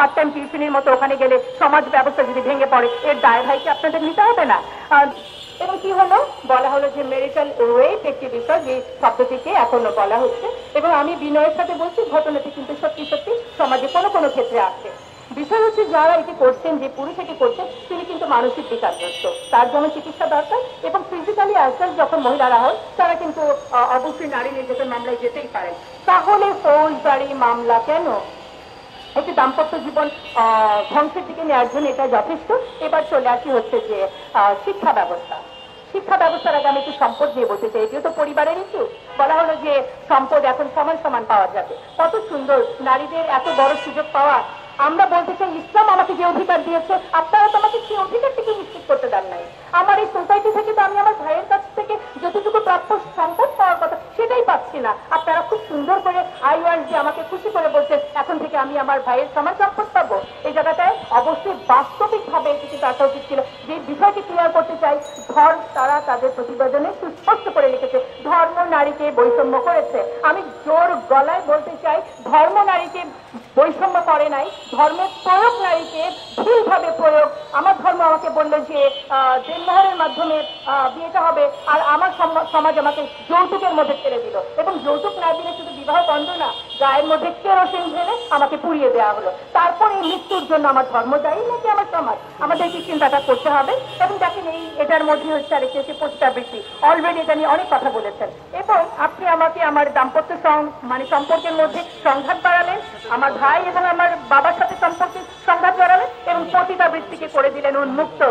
Part time টিউশনির মতো ওখানে গেলে সমাজ ব্যবস্থা যদি ভেঙে পড়ে এর দায় ভাইকে আপনাদের নিতে হবে না। এবং কি হলো, বলা হলো যে মেরিটাল রেপ একটি বিষয়, যে শব্দটিকে এখনো বলা হচ্ছে। এবং আমি বিনয়ের সাথে বলছি, ঘটনাটি কিন্তু সত্যি সত্যি সমাজে কোনো কোনো ক্ষেত্রে আছে। বিষয় হচ্ছে যারা এটি করছেন, যে পুরুষ এটি করছেন, তিনি কিন্তু মানসিক বিকারগ্রস্ত, তার যেমন চিকিৎসা দরকার। এবং ফিজিক্যালি অ্যাসাল্ট যখন মহিলারা হন, তারা কিন্তু অবশ্যই নারী নির্যাতন মামলায় যেতেই পারেন। তাহলে ফৌজদারি মামলা কেন? একটি দাম্পত্য জীবন ধ্বংসের দিকে নেওয়ার জন্য এটা যথেষ্ট। এবার চলে আসি হচ্ছে যে শিক্ষা ব্যবস্থা। শিক্ষা ব্যবস্থার আগে আমি একটু সম্পদ নিয়ে বলতে চাই, এটিও তো পরিবারের ইস্যু। বলা হলো যে সম্পদ এখন সমান সমান পাওয়া যাবে, কত সুন্দর নারীদের এত বড় সুযোগ পাওয়া। আমরা বলতে চাই, ইসলাম আমাকে যে অধিকার দিয়েছে, আপনারা তো আমাকে সেই অধিকারটিকে নিশ্চিত করতে দেন নাই। আমার এই সোসাইটি থেকে তো আমি আমার ভাইয়ের কাছ থেকে যতটুকু প্রাপ্য সম্পদ পাওয়ার কথা সেটাই পাচ্ছি না। আপনারা খুব সুন্দর করে আইওয়ার যে আমাকে খুশি করে বলছেন এখন থেকে আমি আমার ভাইয়ের সমান সম্পদ পাবো। এই জায়গাটায় অবশ্যই বাস্তবিক ভাবে এটি আসা উচিত ছিল। যে বিষয়টি ক্লিয়ার করতে চাই, ধর্ম তারা তাদের প্রতিবেদনে সুস্পষ্ট করে লিখেছে ধর্ম নারীকে বৈষম্য করেছে। আমি জোর গলায় বলতে চাই, ধর্ম নারীকে বৈষম্য করে নাই, ধর্মের প্রয়োগ নারীকে ভুলভাবে প্রয়োগ। আমার ধর্ম আমাকে বললো যে দেনমোহরের মাধ্যমে বিয়েটা হবে, আর আমার সমাজ আমাকে যৌতুকের মধ্যে ছেড়ে দিল। এবং যৌতুক না দিলে শুধু বিবাহ বন্ধ না, গায়ের মধ্যে কেরোসিন ঢেলে আমাকে পুড়িয়ে দেওয়া হলো। তারপর এই মৃত্যুর জন্য আমার ধর্ম দায়ী নাকি আমার সমাজ? আমাদেরকে চিন্তাটা করতে হবে। এবং দেখেন, এটার মধ্যে হচ্ছে আরেকটি হচ্ছে পতিতাবৃত্তি। অলরেডি এটা নিয়ে অনেক কথা বলেছেন। এবং আপনি আমাকে আমার দাম্পত্য সম্পর্কের মধ্যে সংঘাত বাড়ালেন, আমার ভাই এবং আমার বাবার সাথে সম্পর্কে সংঘাত বাড়ালেন, এবং পতিতাবৃত্তিকে করে দিলেন উন্মুক্ত।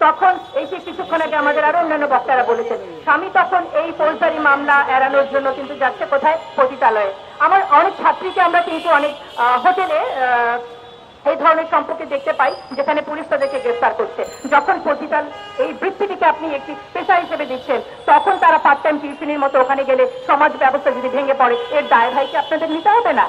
তখন এই যে কিছুক্ষণ আগে আমাদের আরো অন্যান্য বক্তারা বলেছেন, স্বামী তখন এই ফৌজদারি মামলা এড়ানোর জন্য কিন্তু যাচ্ছে কোথায়? পতিতালয়ে। আমার অনেক ছাত্রীকে আমরা কিন্তু অনেক হোটেলে এই ধরনের সম্পর্কে দেখতে পাই, যেখানে পুলিশ তাদেরকে গ্রেফতার করছে। যখন পতিতাল এই বৃত্তিটিকে আপনি একটি পেশা হিসেবে দিচ্ছেন, তখন তারা পার্ট টাইম টিউশনির মতো ওখানে গেলে সমাজ ব্যবস্থা যদি ভেঙে পড়ে এর দায় ভাইকে আপনাদের নিতে হবে না।